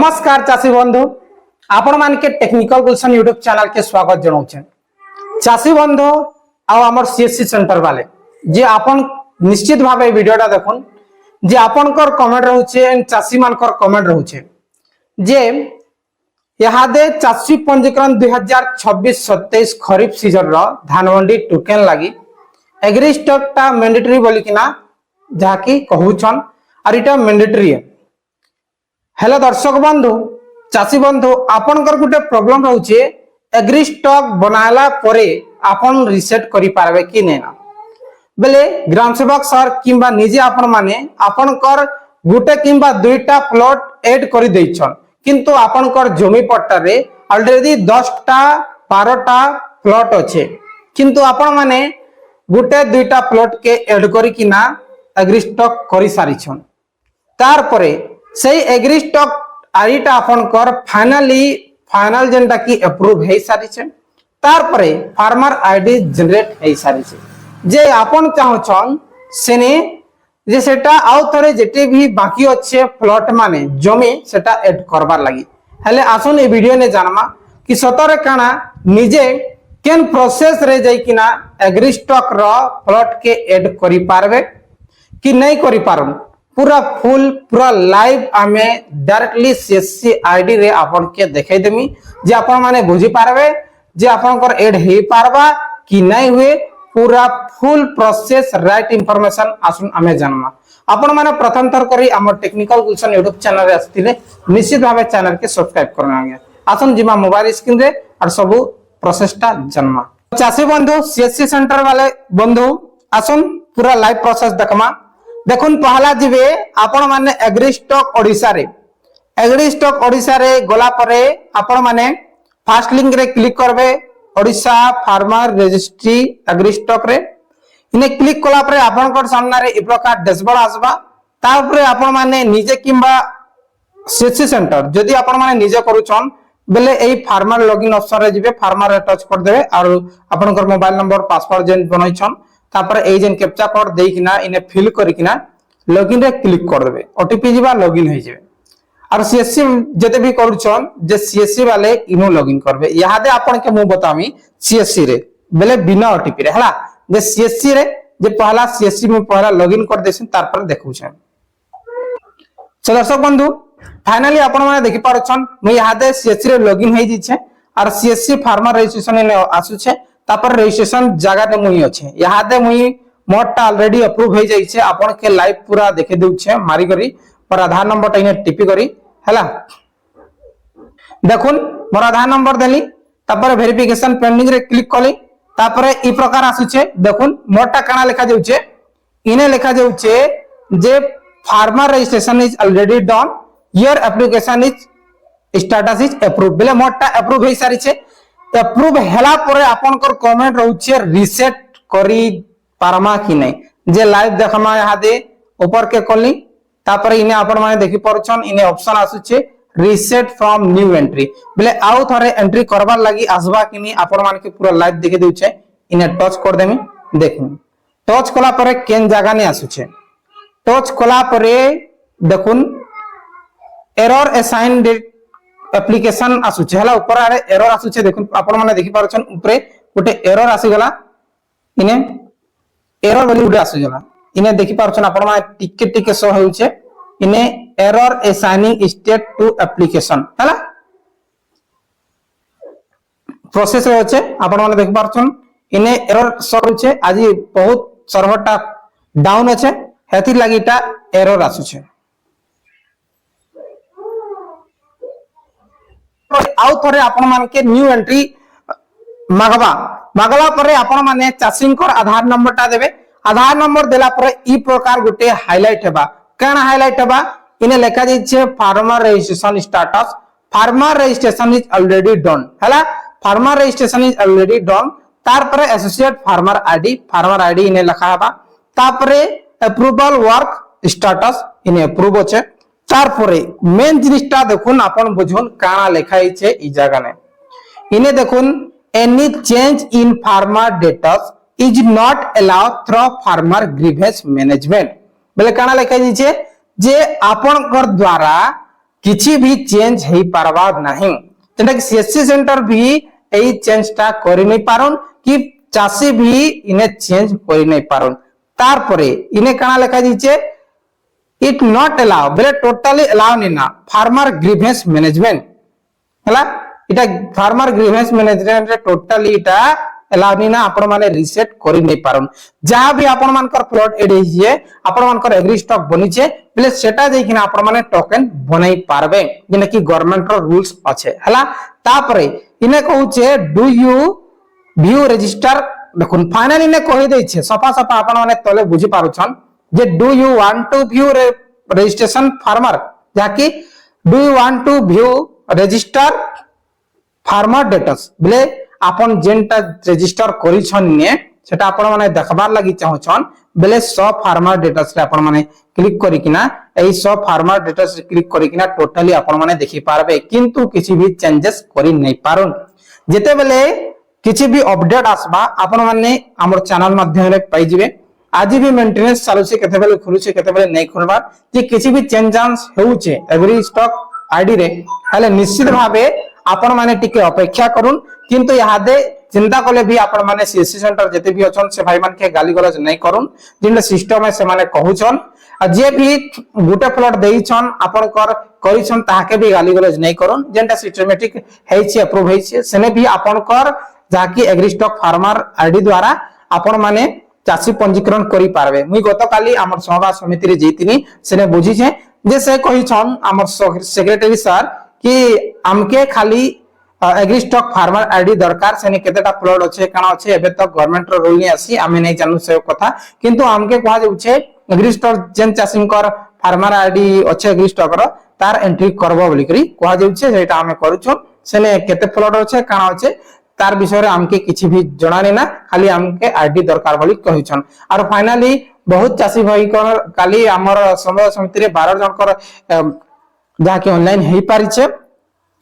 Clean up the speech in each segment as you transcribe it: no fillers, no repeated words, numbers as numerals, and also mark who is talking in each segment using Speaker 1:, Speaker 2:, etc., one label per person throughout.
Speaker 1: नमस्कार चाषी बंधु आपण मान के टेक्निकल गुलशन यूट्यूब चैनल के स्वागत जनाऊँ। चाषी बंधु आमर सीएससी सेंटर वाले जे आपण निश्चित भाव वीडियोटा देखुन जे आपनकर कमेंट रोचे चाषी मानकर कमेंट रोचे जे यहादे चाषी पंजीकरण 2026-27 खरीफ सीजन रो धान मंडी टोकन लगी एग्री स्टॉक टा मैंडेटरी बोलिकिना जहाँकि कहूछन और इटा मैंडेटरी है। हेलो दर्शक बंधु चाषी बंधु आपनकर गुटे प्रॉब्लम रोचे एग्री स्टॉक बनाला परे आपन रिसेट करि पारबे कि नेना बेले ग्राम सेवक सर किंबा निजे आपन माने आपनकर गुटे किंबा दुईटा प्लॉट ऐड करि दैछन किंतु आपनकर जमी पट्टा रे ऑलरेडी 10टा 12टा प्लॉट अच्छे किंतु आपण माने गुटे दुईटा प्लॉट के ऐड करि किना एग्री स्टॉक करि सारिछन तार परे सही एग्री स्टॉक आईटा आपनकर फाइनल जेनटा की अप्रूव हे सारिछे तार परे फार्मर आईडी जनरेट हे सारिछे जे आपन चाहछन सेने जे सेटा आउ थरे जेटे भी बाकी अच्छे प्लॉट माने जमी सेटा ऐड करबार लागि हेले आसन ए वीडियो ने जानमा कि सतरे काना निजे केन प्रोसेस रे जाई किना एग्री स्टॉक रो प्लॉट के ऐड करि पारबे कि नहीं करि पारम पूरा फुल पूरा लाइव आमे डायरेक्टली सीएससी आईडी रे आपन के देखाई देमी जे आपन माने बुझी पारबे जे आपनकर ऐड हे पारबा कि नहीं हुए पूरा फुल प्रोसेस राइट इंफॉर्मेशन आसुन आमे जानमा आपण माने प्रथम थर करी हमर टेक्निकल गुलशन यूट्यूब चैनल रे आस्तिले निश्चित भाबे चैनल के सब्सक्राइब करना आगे आसन जिमा मोबाइल स्क्रीन रे और सब प्रोसेसटा जन्मा चाषी बंधु सीएससी सेंटर वाले बंधु आसन पूरा लाइव प्रोसेस देखमा देखुन पहला जीवे आपण माने एग्री स्टॉक ओडिसा रे गला परे आपण माने फर्स्ट लिंक रे क्लिक करबे Odisha farmer registry agri stock रे इने क्लिक कला परे आपनकर सामने रे इ प्रकार डैशबोर्ड आसबा तापर आपण माने निजे किंबा सीएससी सेंटर जदी आपण माने निजे करूछन बेले एई फार्मर लॉगिन ऑप्शन रे जिवे फार्मर रे टच कर देबे और आपनकर मोबाइल नंबर पासवर्ड जेन बनैछन तापर ए जेन कैप्चा कोड देई किना इने फिल करि किना लॉगिन रे क्लिक कर देबे ओटीपी जीवा लॉगिन हो जेबे और सीएससी जते भी करूछन जे सीएससी वाले इनो लॉगिन करबे यादे आपन के मु बतामी सीएससी रे बेले बिना ओटीपी रे हला जे सीएससी रे जे पहला सीएससी में पहला लॉगिन कर देछन तार पर देखौछन चलो दर्शक बंधु फाइनली आपण माने देखि पारछन मु यादे सीएससी रे लॉगिन हे जिछे और सीएससी फार्मर रजिस्ट्रेशन ने आसुछे तापर रजिस्ट्रेशन जगह ने मुई अच्छे यादे मुई मोटा ऑलरेडी अप्रूव हो जाइछे आपण के लाइव पूरा देखे देउछे मारी करी पर आधार नंबर टाइने टिपी करी हैला देखुन मोर आधार नंबर देली तापर वेरिफिकेशन पेंडिंग रे क्लिक कली तापर ई प्रकार आसुछे देखुन मोटा काना लिखा जाउछे इने लिखा जाउछे जे farmer registration is already done your application is status is approve बेले मोटा अप्रूव हे सारी छे अप्रूव हैला परे आपनकर कमेंट रहउछे रिसेट करी पारमा कि नहीं जे लाइव देखमा यहा दे ऊपर के कली तापर इने आपण माने देखि परछन इने ऑप्शन आसुछे रिसेट फ्रॉम न्यू एंट्री बेले आउ थरे एंट्री करबार लागि आसबा कि नहीं आपण माने के पूरा लाइव देखि देउछे इने टच कर देमी देखु टच कला परे केन जगह ने आसुछे टच कला परे देखुन एरर असाइन्ड एप्लीकेशन आसुछे हला ऊपर आरे एरर आसुछे देखुन आपण माने देखि परछन ऊपरे गोटे एरर आसी गला इने एरर वाली उडे आसी गला इने देखि परछन आपण माने टिके टिके शो होउछे इने error assigning state to application हला प्रोसेस रे होछे आपण माने देखि परछन इने एरर शो होउछे आज बहुत सर्वरटा डाउन अछि हेति लागिटा एरर आसुछे आउ थरे आपण मान के न्यू एंट्री मागला परे आपण माने चाषींकर आधार नंबर ता देबे आधार नंबर देला परे ई प्रकार गुटे हाइलाइट हेबा काना हाइलाइट हेबा इने लिखा दिछे farmer registration status farmer registration is already done हला farmer registration is already done तार परे एसोसिएट फार्मर आईडी इने लिखा हेबा तापरे अप्रूवल वर्क स्टेटस इने अप्रूव होचे तार परे मेन जिनिसटा देखुन आपण बुझुन काना लिखा हिचे ई जगह ने इने देखुन any change in farmer datas is not allowed through farmer grievance management बेले काना लिखा हिचे जे आपण कर द्वारा किछि भी चेंज हेई पारबा नहीं जेंटा कि सीएससी सेंटर भी एई चेंज टा करि नै पारन कि चासी भी इने चेंज करि नै पारन तार परे इने काना लिखा दिचे इट नॉट अलाउ बेले टोटली अलाउ नहीं ना फार्मर ग्रीवेंस मैनेजमेंट हला इटा फार्मर ग्रीवेंस मैनेजमेंट रे टोटली इटा अलाउ नहीं ना आपण माने रीसेट करि नै पारन जहां भी आपण मानकर प्लॉट एड हिए आपण मानकर एग्री स्टॉक बनिचे बेले सेटा देई किना आपण माने टोकन बनाई पारबे जेने कि गवर्नमेंट रो रूल्स अच्छे हला तापरे इने कहूचे डू यू व्यू रजिस्टर देखुन फाइनल इने कहि दै छे सफा सफा आपण माने तले बुझी पारुछन जे do you want to view registration farmer जाकी do you want to view register farmer datas बोले आपण जेंटा रजिस्टर करिछन ने सेटा आपण माने देखबार लागि चाहछन बेले सब फार्मर डेटास रे आपण माने क्लिक करिकिना एई सब फार्मर डेटास रे क्लिक करिकिना टोटली आपण माने देखि पारबे किंतु किछि भी चेंजेस करि नै पारुन जेते बेले किछि भी अपडेट आसबा आपण माने हमर चैनल माध्यम रे पाइ जिवे आज भी मेंटेनेंस चालू से केते बेले खुलुचे केते बेले नै खुलबा जे किछि भी चेंजेस हेउचे एवरी स्टॉक आईडी रे हले निश्चित भाबे आपण माने टिके अपेक्षा करूं किंतु यादे चिंता कले भी आपण माने सीएससी सेंटर जते भी अछन से भाई मान के गाली गलज नै करूं जिन सिस्टम से माने कहउछन आ जे भी गुटे प्लॉट देइछन आपण कर करिछन ताके भी गाली गलज नै करूं जेंटा सिस्टमैटिक हेछि अप्रूव हेछि सेने भी आपण कर जाकी एग्री स्टॉक फार्मर आईडी द्वारा आपण माने चासी पंजीकरण करि पारबे मुई गतकाली हमर सभा समिति रे जेतिनी सेने बुझी छे जे से कहिछन हमर सेक्रेटरी सर कि हमके खाली एग्री स्टॉक फार्मर आईडी दरकार सेने केतेटा प्लॉट अच्छे काना अच्छे एबे तक गवर्नमेंट रो रूल नै आसी आमे नै जानू से कथा किंतु हमके कहा जाउछे एग्री स्टॉक जेन चासिंकर फार्मर आईडी अच्छे एग्री स्टॉक रो तार एंट्री करबो बोली करी कहा जाउछे सेटा हमें करूछो सेने केते प्लॉट अच्छे काना अच्छे तार विषय रे हमके किछि भी जणानी ना खाली हमके आईडी दरकार बोली कहिछन और फाइनली बहुत चासी भाई को काली हमर समय समिति रे 12 जन कर जाके ऑनलाइन हेई पारि छे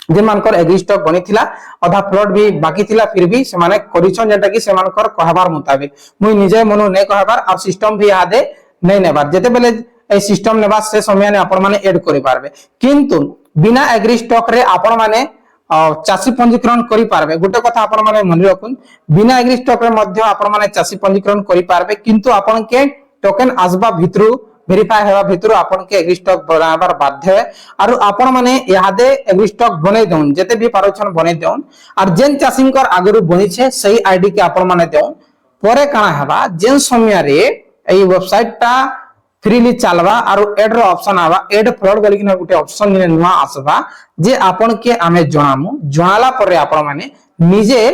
Speaker 1: जे मानकर एग्री स्टॉक बनी थिला आधा प्लॉट भी बाकी थिला फिर भी से माने करिछन जेटा कि से मानकर कहबार मुताबिक मुई निजे मनु नै कहबार और सिस्टम भी आदे नै नेबार जेते बेले ए सिस्टम नेबा से समय ने आपण माने ऐड करि पारबे किंतु बिना एग्री स्टॉक रे आपण माने चासी पंजीकरण करि पारबे गोटे कथा आपण माने मन रखुन बिना एग्री स्टॉक रे मध्य आपण माने चासी पंजीकरण करि पारबे किंतु आपण के टोकन आसबा भितरु वेरीफाई हेबा भितरु आपण के एग्री स्टॉक बनाबार बाध्य है और आपण माने यादे एग्री स्टॉक बनै दउन जेते भी पारोछन बनै दउन और जेन चासिंकर आगरु बनि छे सही आईडी के आपण माने दउन परे काना हेबा जेन समय रे एई वेबसाइट ता फ्रीली चलबा और एड रो ऑप्शन आबा एड फ्लॉट बोली कि गुटे ऑप्शन ने नुवा आसबा जे आपण के आमे जणामु जणाला परे आपण माने निजे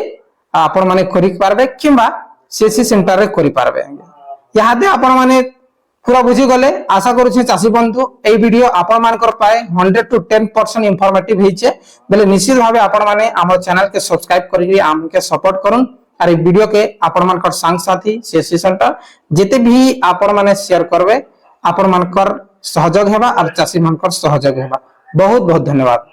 Speaker 1: आपण माने करि पारबे किबा सीएससी सेंटर रे करि पारबे यादे आपण माने पूरा बुझी गले आशा करू छे चासी बंधु ए वीडियो आपण मानकर पाए 100 to 10% इंफॉर्मेटिव हिचे बेले निश्चित भाबे आपण माने हमर चैनल के सब्सक्राइब करी हमके सपोर्ट करूं और ए वीडियो के आपण मानकर संग साथी सीएससी सेंटर जेते भी आपण माने शेयर करबे आपण मानकर सहयोग हेबा और चासी मानकर सहयोग हेबा बहुत बहुत धन्यवाद।